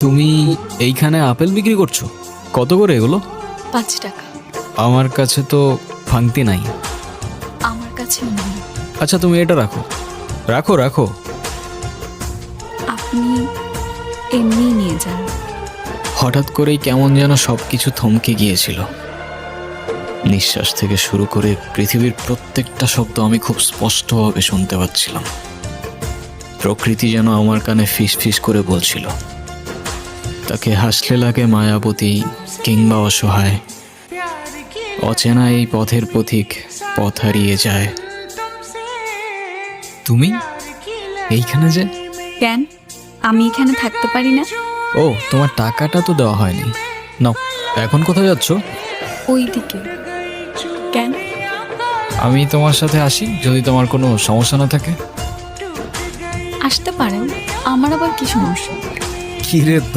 তুমি এইখানে আপেল বিক্রি করছো? কত করে এগুলো? 5 টাকা। আমার কাছে তো ভাঙতি নাই। আমার কাছে নেই। আচ্ছা তুমি এটা রাখো রাখো রাখো। আপনি এমনি নিয়ে যান। হঠাৎ করেই কেমন যেন সব কিছু থমকে গিয়েছিল। নিঃশ্বাস থেকে শুরু করে পৃথিবীর প্রত্যেকটা শব্দ আমি খুব স্পষ্টভাবে শুনতে পাচ্ছিলাম। প্রকৃতি যেন আমার কানে ফিস ফিস করে বলছিল, তাকে হাসলে লাগে মায়াবতী কিংবা অসহায়, অচেনা এই পথের পথিক পথ হারিয়ে যায়। তুমি এইখানে যে? কেন আমি এখানে থাকতে পারি না? ও, তোমার টাকাটা তো দেওয়া হয়নি। নাও, এখন কোথায় যাচ্ছ? ওইদিকে। কেন? আমি তোমার সাথে আসি যদি তোমার কোনো সমস্যা না থাকে। আসতে পারেন, আমার আবার কি সমস্যা? কি রে